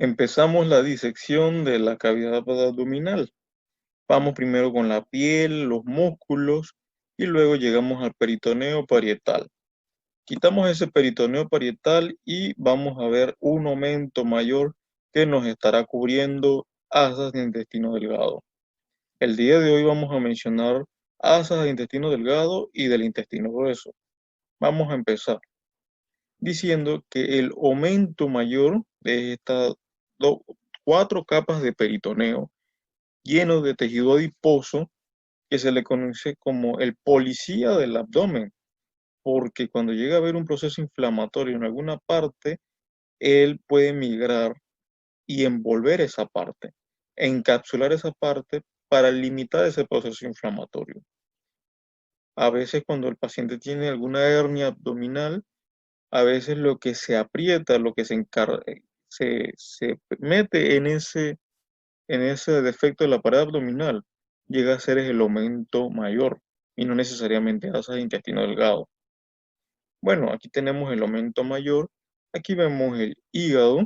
Empezamos la disección de la cavidad abdominal. Vamos primero con la piel, los músculos y luego llegamos al peritoneo parietal. Quitamos ese peritoneo parietal y vamos a ver un aumento mayor que nos estará cubriendo asas de intestino delgado. El día de hoy vamos a mencionar asas de intestino delgado y del intestino grueso. Vamos a empezar diciendo que el aumento mayor de estas cuatro capas de peritoneo lleno de tejido adiposo que se le conoce como el policía del abdomen, porque cuando llega a haber un proceso inflamatorio en alguna parte, él puede migrar y envolver esa parte, encapsular esa parte para limitar ese proceso inflamatorio. A veces cuando el paciente tiene alguna hernia abdominal, a veces lo que se aprieta, lo que se mete en ese defecto de la pared abdominal, llega a ser el aumento mayor y no necesariamente asas de intestino delgado. Bueno, aquí tenemos el aumento mayor, aquí vemos el hígado,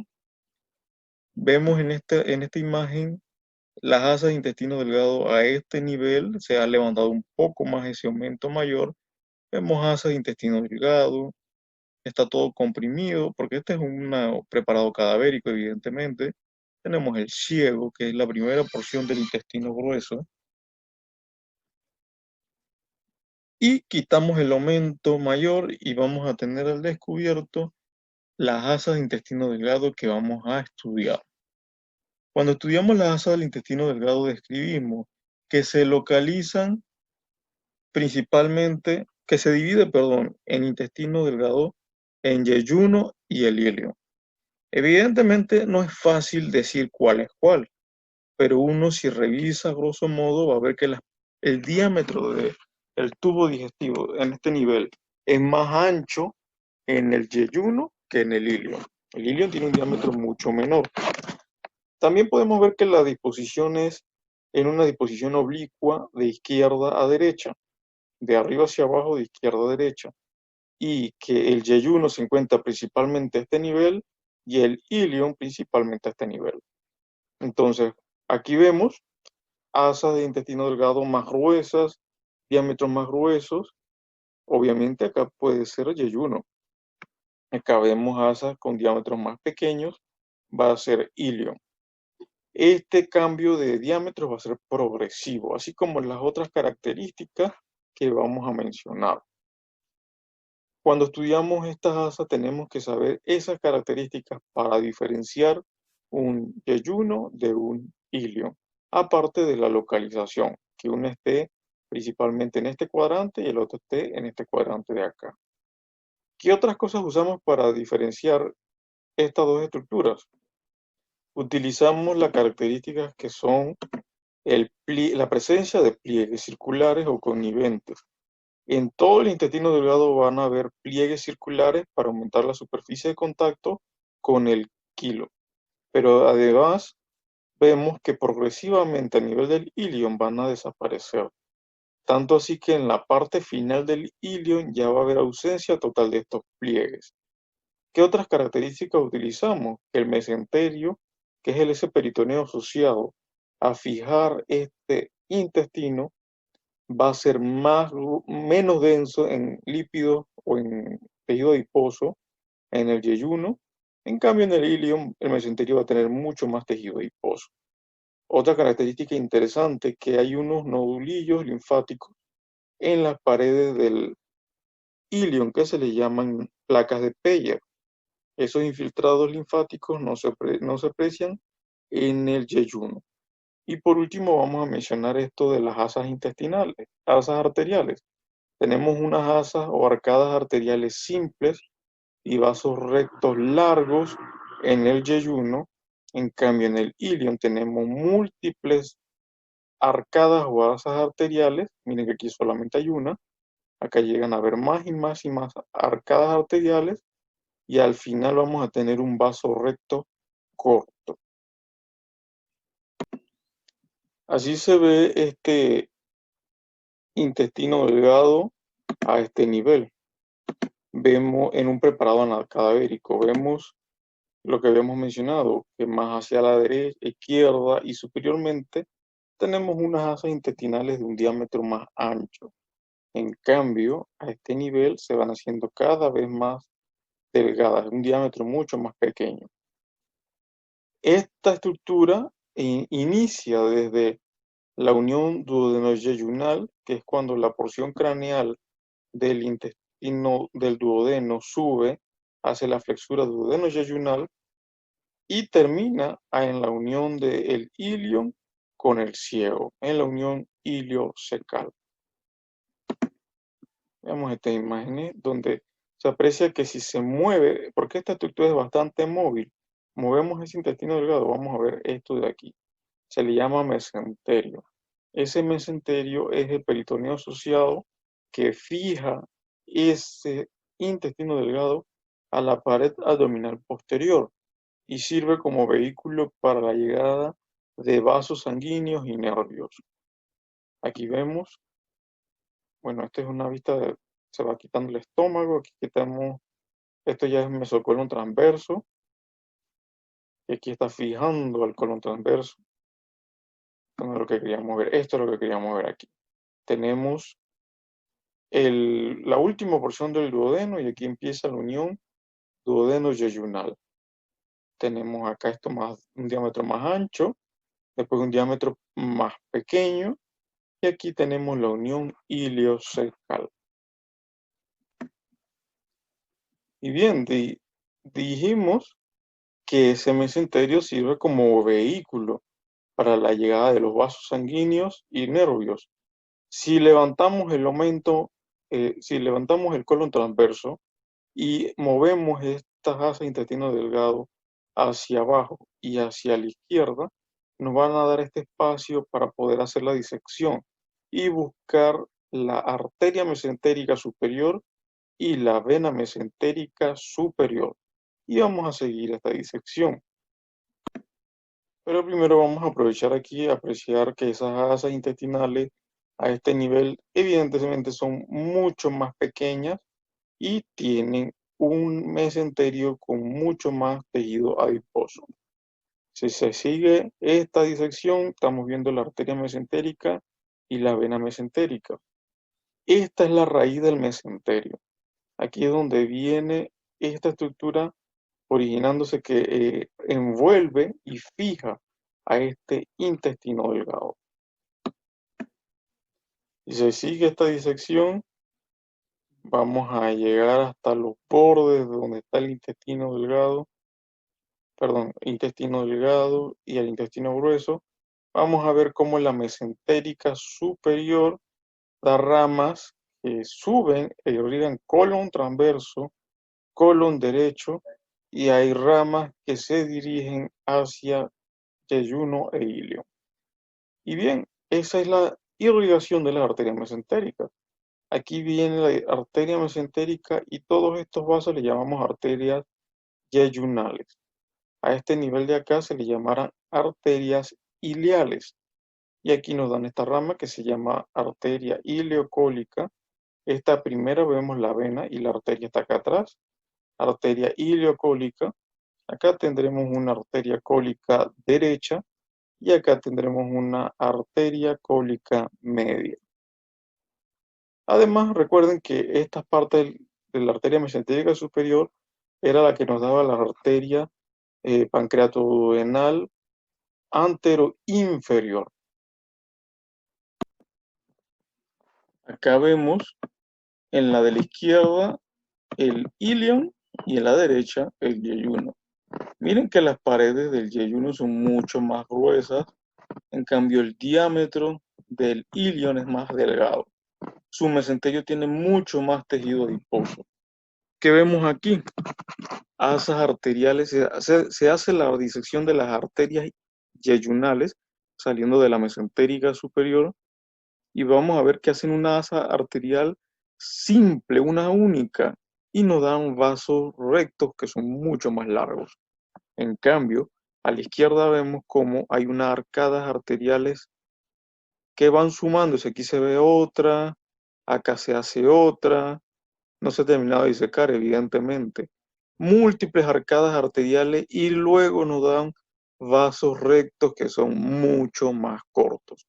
vemos en esta imagen las asas de intestino delgado a este nivel, se ha levantado un poco más ese aumento mayor, vemos asas de intestino delgado, está todo comprimido, porque este es un preparado cadavérico, evidentemente. Tenemos el ciego, que es la primera porción del intestino grueso, y quitamos el aumento mayor y vamos a tener al descubierto las asas de intestino delgado que vamos a estudiar. Cuando estudiamos las asas del intestino delgado describimos que se localizan principalmente, que se divide, perdón, en intestino delgado en yeyuno y el ilio. Evidentemente no es fácil decir cuál es cuál, pero uno si revisa grosso modo va a ver que el diámetro del tubo digestivo en este nivel es más ancho en el yeyuno que en el ilio. El ilio tiene un diámetro mucho menor. También podemos ver que la disposición es en una disposición oblicua de izquierda a derecha, de arriba hacia abajo de izquierda a derecha, y que el yeyuno se encuentra principalmente a este nivel y el ilion principalmente a este nivel. Entonces, aquí vemos asas de intestino delgado más gruesas, diámetros más gruesos. Obviamente acá puede ser yeyuno. Acá vemos asas con diámetros más pequeños, va a ser ilion. Este cambio de diámetro va a ser progresivo, así como las otras características que vamos a mencionar. Cuando estudiamos estas asas tenemos que saber esas características para diferenciar un yeyuno de un ilion, aparte de la localización, que uno esté principalmente en este cuadrante y el otro esté en este cuadrante de acá. ¿Qué otras cosas usamos para diferenciar estas dos estructuras? Utilizamos las características que son la presencia de pliegues circulares o conniventes. En todo el intestino delgado van a haber pliegues circulares para aumentar la superficie de contacto con el quilo. Pero además vemos que progresivamente a nivel del ilion van a desaparecer. Tanto así que en la parte final del ilion ya va a haber ausencia total de estos pliegues. ¿Qué otras características utilizamos? El mesenterio, que es ese peritoneo asociado a fijar este intestino, va a ser menos denso en lípidos o en tejido adiposo en el yeyuno. En cambio, en el ilion, el mesenterio va a tener mucho más tejido adiposo. Otra característica interesante es que hay unos nodulillos linfáticos en las paredes del ilion que se le llaman placas de Peyer. Esos infiltrados linfáticos no se aprecian en el yeyuno. Y por último vamos a mencionar esto de las asas intestinales, asas arteriales. Tenemos unas asas o arcadas arteriales simples y vasos rectos largos en el yeyuno. En cambio, en el ilion tenemos múltiples arcadas o asas arteriales. Miren que aquí solamente hay una. Acá llegan a haber más y más y más arcadas arteriales y al final vamos a tener un vaso recto corto. Así se ve este intestino delgado a este nivel. Vemos en un preparado cadavérico, vemos lo que habíamos mencionado, que más hacia la derecha, izquierda y superiormente tenemos unas asas intestinales de un diámetro más ancho. En cambio, a este nivel se van haciendo cada vez más delgadas, de un diámetro mucho más pequeño. Esta estructura inicia desde la unión duodeno-yeyunal, que es cuando la porción craneal del intestino del duodeno sube hacia la flexura duodeno-yeyunal y termina en la unión del ilion con el ciego, en la unión iliocecal. Veamos estas imágenes donde se aprecia que si se mueve, porque esta estructura es bastante móvil, movemos ese intestino delgado, vamos a ver esto de aquí, se le llama mesenterio. Ese mesenterio es el peritoneo asociado que fija ese intestino delgado a la pared abdominal posterior y sirve como vehículo para la llegada de vasos sanguíneos y nervios. Aquí vemos, bueno, esta es una vista de, se va quitando el estómago, aquí quitamos, esto ya es mesocolon transverso, y aquí está fijando al colon transverso. Esto no es lo que queríamos ver, esto es lo que queríamos ver aquí. Tenemos la última porción del duodeno y aquí empieza la unión duodeno-yeyunal. Tenemos acá esto más, un diámetro más ancho, después un diámetro más pequeño y aquí tenemos la unión iliocecal. Y bien, dijimos que ese mesenterio sirve como vehículo para la llegada de los vasos sanguíneos y nervios. Si levantamos si levantamos el colon transverso y movemos estas asas intestino delgado hacia abajo y hacia la izquierda, nos van a dar este espacio para poder hacer la disección y buscar la arteria mesentérica superior y la vena mesentérica superior. Y vamos a seguir esta disección. Pero primero vamos a aprovechar aquí a apreciar que esas asas intestinales a este nivel evidentemente son mucho más pequeñas y tienen un mesenterio con mucho más tejido adiposo. Si se sigue esta disección, estamos viendo la arteria mesentérica y la vena mesentérica. Esta es la raíz del mesenterio. Aquí es donde viene esta estructura originándose que envuelve y fija a este intestino delgado. Si se sigue esta disección, vamos a llegar hasta los bordes de donde está el intestino delgado, intestino delgado y el intestino grueso. Vamos a ver cómo la mesentérica superior da ramas que suben e irrigan colon transverso, colon derecho, y hay ramas que se dirigen hacia yeyuno e ilio. Y bien, esa es la irrigación de las arterias mesentéricas. Aquí viene la arteria mesentérica y todos estos vasos le llamamos arterias yeyunales. A este nivel de acá se le llamarán arterias iliales. Y aquí nos dan esta rama que se llama arteria ileocólica. Esta primera vemos la vena y la arteria está acá atrás. Arteria ileocólica. Acá tendremos una arteria cólica derecha y acá tendremos una arteria cólica media. Además, recuerden que esta parte de la arteria mesentérica superior era la que nos daba la arteria pancreatoduodenal antero-inferior. Acá vemos en la de la izquierda el ilion y en la derecha el yeyuno. Miren que las paredes del yeyuno son mucho más gruesas, en cambio el diámetro del ilion es más delgado. Su mesenterio tiene mucho más tejido adiposo. ¿Qué vemos aquí? Asas arteriales, se hace la disección de las arterias yeyunales saliendo de la mesentérica superior y vamos a ver que hacen una asa arterial simple, una única, y nos dan vasos rectos que son mucho más largos. En cambio, a la izquierda vemos cómo hay unas arcadas arteriales que van sumándose. Aquí se ve otra, acá se hace otra, no se ha terminado de disecar, evidentemente. múltiples arcadas arteriales y luego nos dan vasos rectos que son mucho más cortos.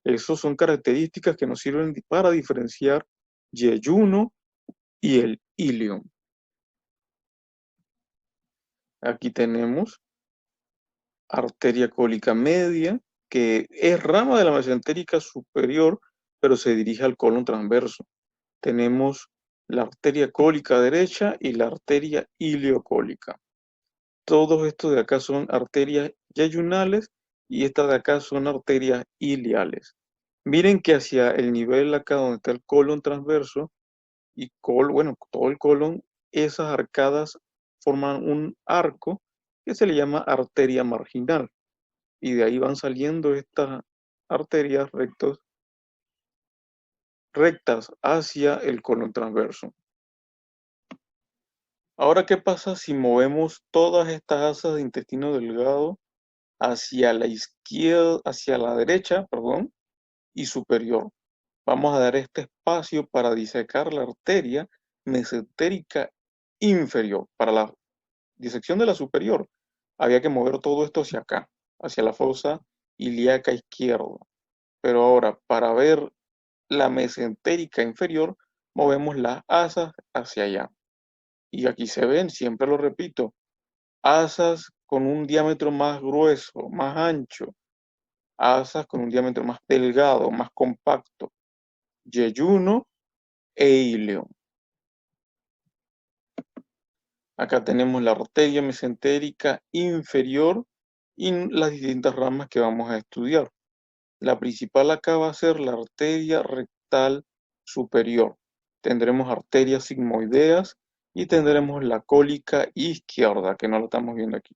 Esas son características que nos sirven para diferenciar yeyuno y el ilion. Aquí tenemos arteria cólica media, que es rama de la mesentérica superior, pero se dirige al colon transverso. Tenemos la arteria cólica derecha y la arteria iliocólica. Todos estos de acá son arterias yeyunales y estas de acá son arterias iliales. Miren que hacia el nivel acá donde está el colon transverso y todo el colon, esas arcadas forman un arco que se le llama arteria marginal. Y de ahí van saliendo estas arterias rectas hacia el colon transverso. Ahora, ¿qué pasa si movemos todas estas asas de intestino delgado hacia la izquierda, hacia la derecha, perdón, y superior? Vamos a dar este espacio para disecar la arteria mesentérica inferior. Para la disección de la superior, había que mover todo esto hacia acá, hacia la fosa ilíaca izquierda. Pero ahora, para ver la mesentérica inferior, movemos las asas hacia allá. Y aquí se ven, siempre lo repito, asas con un diámetro más grueso, más ancho, asas con un diámetro más delgado, más compacto, yeyuno e ilion. Acá tenemos la arteria mesentérica inferior y las distintas ramas que vamos a estudiar. La principal acá va a ser la arteria rectal superior. Tendremos arterias sigmoideas y tendremos la cólica izquierda, que no la estamos viendo aquí.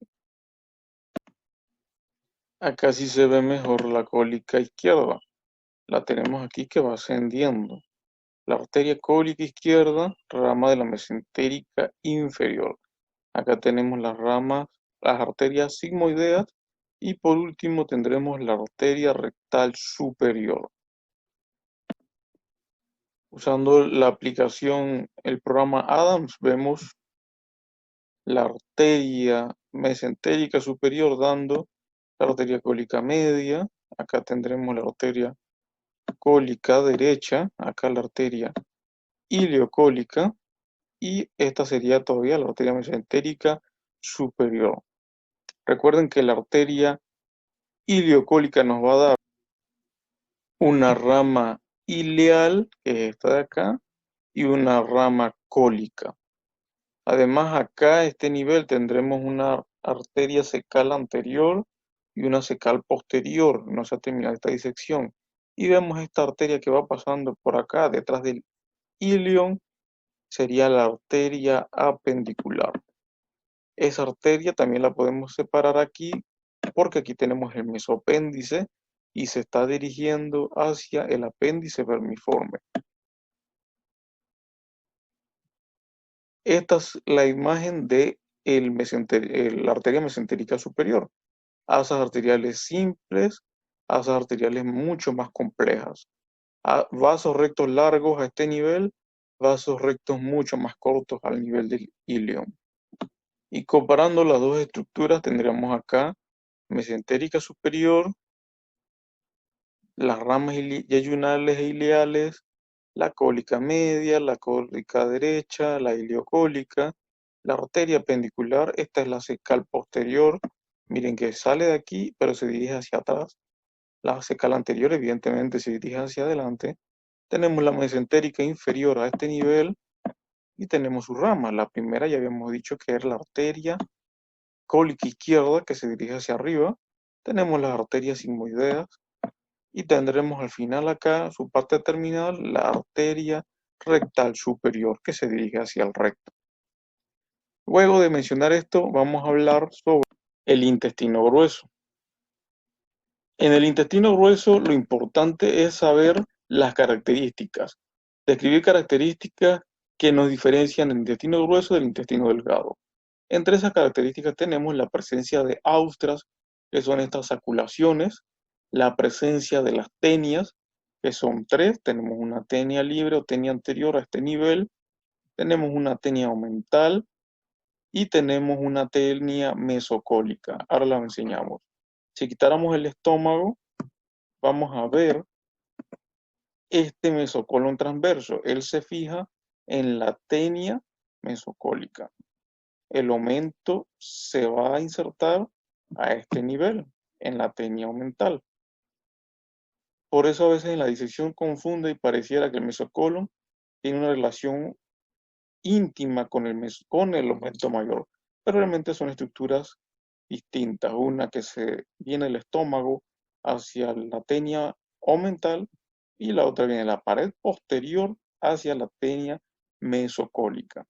Acá sí se ve mejor la cólica izquierda. La tenemos aquí que va ascendiendo. La arteria cólica izquierda, rama de la mesentérica inferior. Acá tenemos las ramas, las arterias sigmoideas y por último tendremos la arteria rectal superior. Usando la aplicación, el programa Adams, vemos la arteria mesentérica superior dando la arteria cólica media. Acá tendremos la arteria cólica derecha, acá la arteria iliocólica y esta sería todavía la arteria mesentérica superior. Recuerden que la arteria iliocólica nos va a dar una rama ileal, que es esta de acá, y una rama cólica. Además, acá a este nivel tendremos una arteria cecal anterior y una cecal posterior. No se ha terminado esta disección. Y vemos esta arteria que va pasando por acá, detrás del ilion, sería la arteria apendicular. Esa arteria también la podemos separar aquí, porque aquí tenemos el mesopéndice y se está dirigiendo hacia el apéndice vermiforme. Esta es la imagen de la arteria mesentérica superior. Asas arteriales simples, asas arteriales mucho más complejas. Vasos rectos largos a este nivel, vasos rectos mucho más cortos al nivel del ilion. Y comparando las dos estructuras tendríamos acá mesentérica superior, las ramas yeyunales e ileales, la cólica media, la cólica derecha, la iliocólica, la arteria pendicular, esta es la cecal posterior, miren que sale de aquí, pero se dirige hacia atrás. La cecal anterior, evidentemente, se dirige hacia adelante. Tenemos la mesentérica inferior a este nivel y tenemos su rama. La primera ya habíamos dicho que era la arteria cólica izquierda, que se dirige hacia arriba. Tenemos las arterias sigmoideas y tendremos al final acá, su parte terminal, la arteria rectal superior que se dirige hacia el recto. Luego de mencionar esto, vamos a hablar sobre el intestino grueso. En el intestino grueso lo importante es saber las características, describir características que nos diferencian el intestino grueso del intestino delgado. Entre esas características tenemos la presencia de austras, que son estas saculaciones, la presencia de las tenias, que son tres. Tenemos una tenia libre o tenia anterior a este nivel, tenemos una tenia aumental y tenemos una tenia mesocólica. Ahora la enseñamos. Si quitáramos el estómago, vamos a ver este mesocolon transverso. Él se fija en la tenia mesocólica. El aumento se va a insertar a este nivel, en la tenia aumental. Por eso a veces en la disección confunde y pareciera que el mesocolon tiene una relación íntima con el aumento mayor, pero realmente son estructuras distintas. Una que se viene del estómago hacia la tenia aumental y la otra viene de la pared posterior hacia la tenia mesocólica.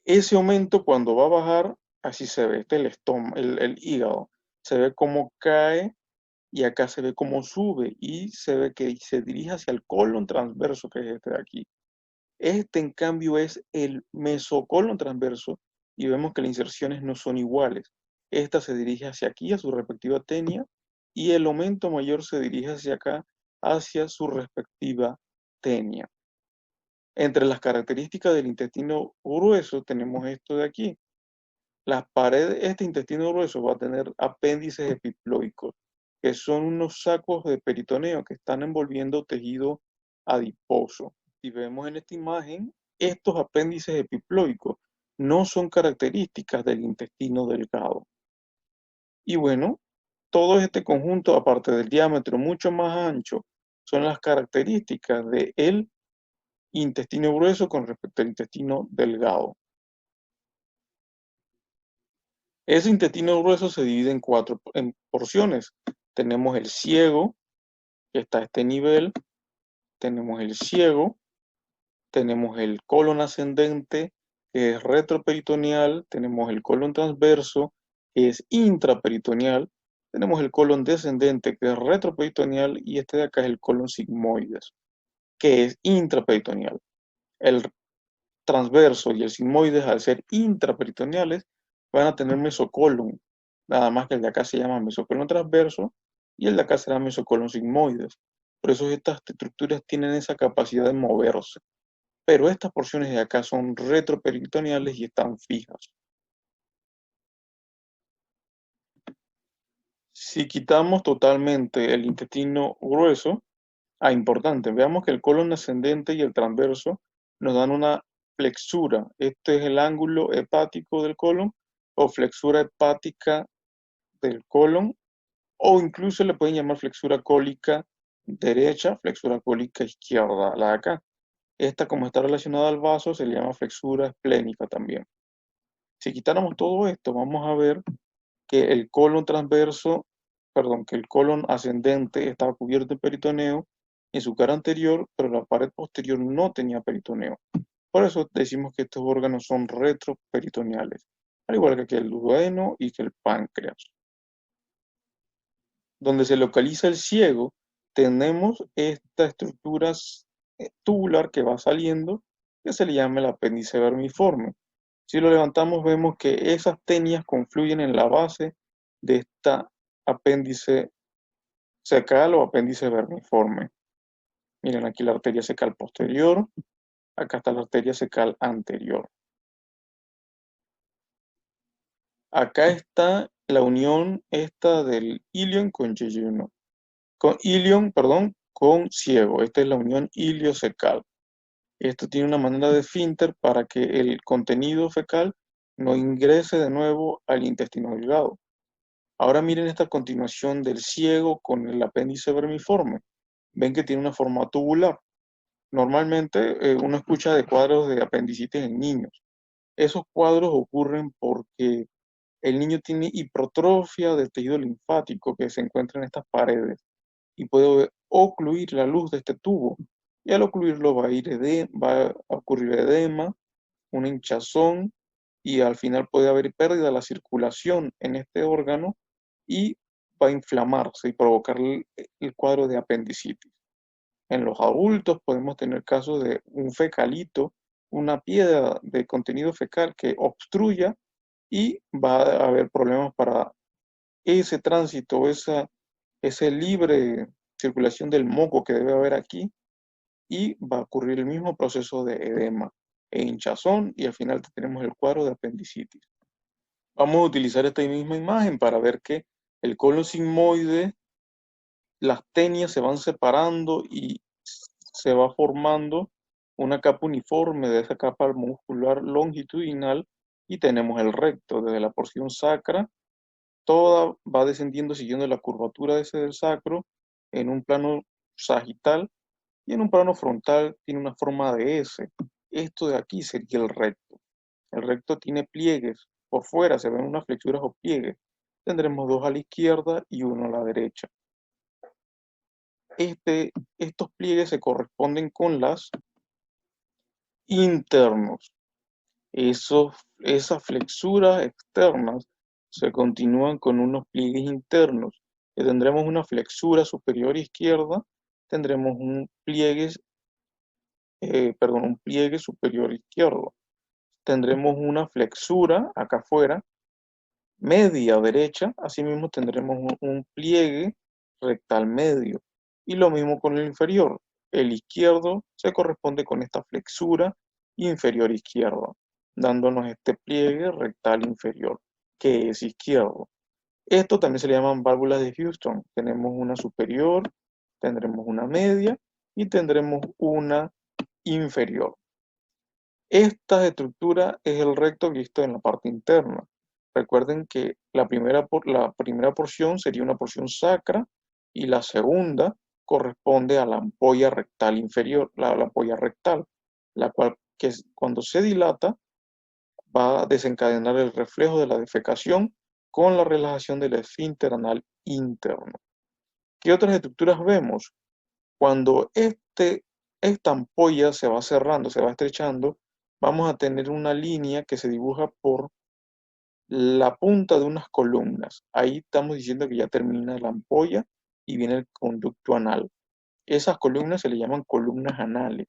Ese aumento cuando va a bajar, así se ve, este es el estómago, el hígado, se ve cómo cae y acá se ve cómo sube y se ve que se dirige hacia el colon transverso, que es este de aquí. Este, en cambio, es el mesocolon transverso y vemos que las inserciones no son iguales. Esta se dirige hacia aquí, a su respectiva tenia, y el aumento mayor se dirige hacia acá, hacia su respectiva tenia. Entre las características del intestino grueso tenemos esto de aquí. Las paredes, este intestino grueso va a tener apéndices epiploicos, que son unos sacos de peritoneo que están envolviendo tejido adiposo. Si vemos en esta imagen, estos apéndices epiploicos no son características del intestino delgado. Y bueno, todo este conjunto, aparte del diámetro mucho más ancho, son las características del intestino grueso con respecto al intestino delgado. Ese intestino grueso se divide en cuatro porciones. Tenemos el ciego, que está a este nivel, tenemos el ciego, tenemos el colon ascendente, que es retroperitoneal, tenemos el colon transverso, que es intraperitoneal, tenemos el colon descendente, que es retroperitoneal, y este de acá es el colon sigmoides, que es intraperitoneal. El transverso y el sigmoides, al ser intraperitoneales, van a tener mesocolon, nada más que el de acá se llama mesocolon transverso y el de acá será mesocolon sigmoides. Por eso estas estructuras tienen esa capacidad de moverse. Pero estas porciones de acá son retroperitoneales y están fijas. Si quitamos totalmente el intestino grueso, importante, veamos que el colon ascendente y el transverso nos dan una flexura. Este es el ángulo hepático del colon o flexura hepática del colon, o incluso le pueden llamar flexura cólica derecha, flexura cólica izquierda, la de acá. Esta, como está relacionada al vaso, se le llama flexura esplénica también. Si quitáramos todo esto, vamos a ver que el colon transverso, perdón, que el colon ascendente estaba cubierto de peritoneo en su cara anterior, pero la pared posterior no tenía peritoneo. Por eso decimos que estos órganos son retroperitoneales, al igual que el duodeno y que el páncreas. Donde se localiza el ciego, tenemos esta estructura tubular que va saliendo, que se le llama el apéndice vermiforme. Si lo levantamos, vemos que esas tenias confluyen en la base de esta apéndice secal o apéndice vermiforme. Miren, aquí la arteria secal posterior, acá está la arteria secal anterior. Acá está la unión esta del ilion con yeyuno. Con ilion, perdón, con ciego. Esta es la unión iliocecal. Esto tiene una manera de esfínter para que el contenido fecal no ingrese de nuevo al intestino delgado. Ahora miren esta continuación del ciego con el apéndice vermiforme. Ven que tiene una forma tubular. Normalmente uno escucha de cuadros de apendicitis en niños. Esos cuadros ocurren porque el niño tiene hipertrofia del tejido linfático que se encuentra en estas paredes y puede ocluir la luz de este tubo. Y al ocluirlo va a ocurrir edema, una hinchazón y al final puede haber pérdida de la circulación en este órgano y va a inflamarse y provocar el cuadro de apendicitis. En los adultos podemos tener casos de un fecalito, una piedra de contenido fecal que obstruya y va a haber problemas para ese tránsito, esa libre circulación del moco que debe haber aquí y va a ocurrir el mismo proceso de edema. e hinchazón, y al final tenemos el cuadro de apendicitis. Vamos a utilizar esta misma imagen para ver que el colon sigmoide, las tenias se van separando y se va formando una capa uniforme de esa capa muscular longitudinal, y tenemos el recto desde la porción sacra, toda va descendiendo siguiendo la curvatura de ese del sacro en un plano sagital, y en un plano frontal tiene una forma de S. Esto de aquí sería el recto. El recto tiene pliegues, por fuera se ven unas flexuras o pliegues. Tendremos dos a la izquierda y uno a la derecha. Estos pliegues se corresponden con las internos. Esas flexuras externas se continúan con unos pliegues internos. Que tendremos una flexura superior izquierda, tendremos un pliegue superior izquierdo. Tendremos una flexura acá afuera, media derecha, asimismo tendremos un pliegue rectal medio. Y lo mismo con el inferior. El izquierdo se corresponde con esta flexura inferior izquierda, dándonos este pliegue rectal inferior, que es izquierdo. Esto también se le llaman válvulas de Houston. Tenemos una superior, tendremos una media y tendremos una inferior. Esta estructura es el recto visto en la parte interna. Recuerden que la primera porción sería una porción sacra, y la segunda corresponde a la ampolla rectal inferior, la ampolla rectal, la cual cuando se dilata va a desencadenar el reflejo de la defecación con la relajación del esfínter anal interno. ¿Qué otras estructuras vemos? Cuando esta ampolla se va cerrando, se va estrechando, vamos a tener una línea que se dibuja por la punta de unas columnas. Ahí estamos diciendo que ya termina la ampolla y viene el conducto anal. Esas columnas se le llaman columnas anales.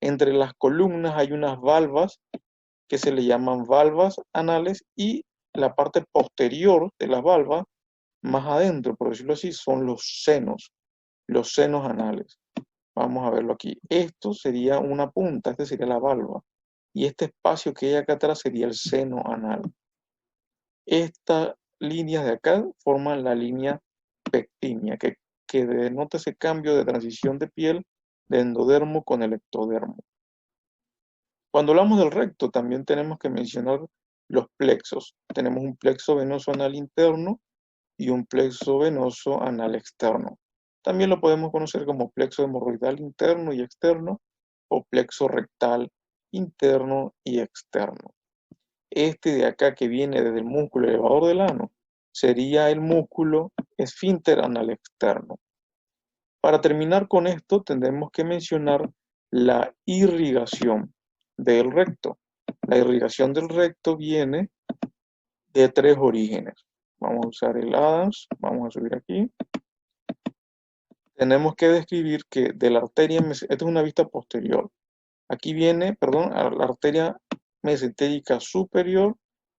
Entre las columnas hay unas valvas que se le llaman valvas anales, y la parte posterior de las valvas, más adentro, por decirlo así, son los senos anales. Vamos a verlo aquí. Esto sería una punta, esta sería la valva, y este espacio que hay acá atrás sería el seno anal. Estas líneas de acá forman la línea pectínea, que denota ese cambio de transición de piel de endodermo con el ectodermo. Cuando hablamos del recto, también tenemos que mencionar los plexos. Tenemos un plexo venoso anal interno y un plexo venoso anal externo. También lo podemos conocer como plexo hemorroidal interno y externo, o plexo rectal interno y externo. Este de acá, que viene desde el músculo elevador del ano, sería el músculo esfínter anal externo. Para terminar con esto, tendremos que mencionar la irrigación del recto. La irrigación del recto viene de tres orígenes. Vamos a usar el Adams, vamos a subir aquí. Tenemos que describir que de la arteria, esta es una vista posterior. Aquí viene, a la arteria mesentérica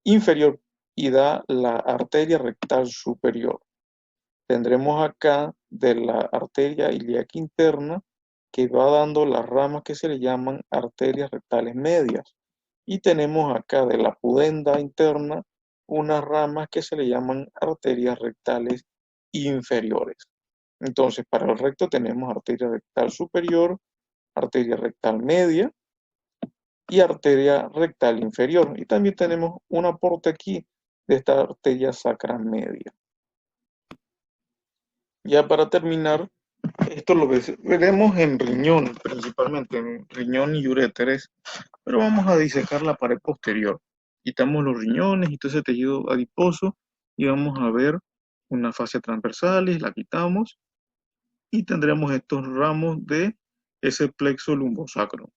inferior, y da la arteria rectal superior. Tendremos acá de la arteria ilíaca interna, que va dando las ramas que se le llaman arterias rectales medias. Y tenemos acá de la pudenda interna unas ramas que se le llaman arterias rectales inferiores. Entonces, para el recto tenemos arteria rectal superior, arteria rectal media y arteria rectal inferior. Y también tenemos un aporte aquí de esta arteria sacra media. Ya para terminar, esto lo veremos en riñón, principalmente en riñón y uréteres, pero vamos a disecar la pared posterior. Quitamos los riñones y todo ese tejido adiposo y vamos a ver una fascia transversales, la quitamos y tendremos estos ramos de ese plexo lumbosacro.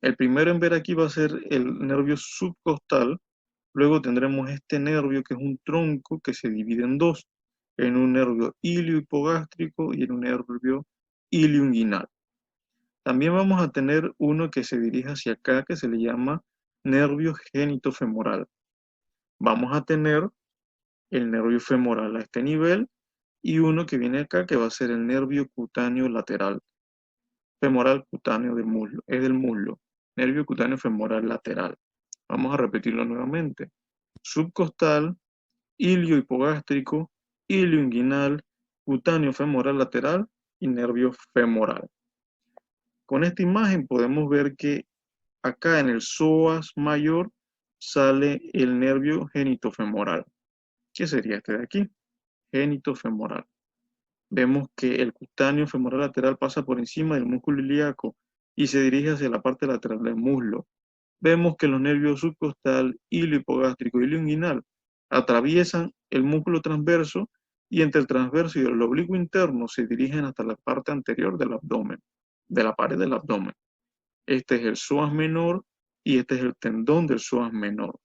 El primero en ver aquí va a ser el nervio subcostal. Luego tendremos este nervio, que es un tronco que se divide en dos, en un nervio ilio-hipogástrico y en un nervio ilio-inguinal. También vamos a tener uno que se dirige hacia acá, que se le llama nervio genitofemoral. Vamos a tener el nervio femoral a este nivel, y uno que viene acá, que va a ser el nervio cutáneo lateral. Femoral cutáneo del muslo, es del muslo. nervio cutáneo femoral lateral. Vamos a repetirlo nuevamente. Subcostal, ilio hipogástrico, ilio inguinal, cutáneo femoral lateral y nervio femoral. Con esta imagen podemos ver que acá en el psoas mayor sale el nervio genitofemoral, que sería este de aquí, genitofemoral. Vemos que el cutáneo femoral lateral pasa por encima del músculo ilíaco y se dirige hacia la parte lateral del muslo. Vemos que los nervios subcostal, ilio hipogástrico y ilio inguinal atraviesan el músculo transverso y entre el transverso y el oblicuo interno se dirigen hasta la parte anterior del abdomen, de la pared del abdomen. Este es el psoas menor y este es el tendón del psoas menor.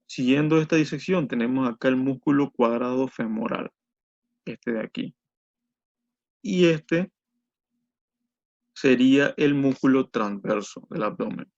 Siguiendo esta disección tenemos acá el músculo cuadrado femoral, este de aquí. Y este sería el músculo transverso del abdomen.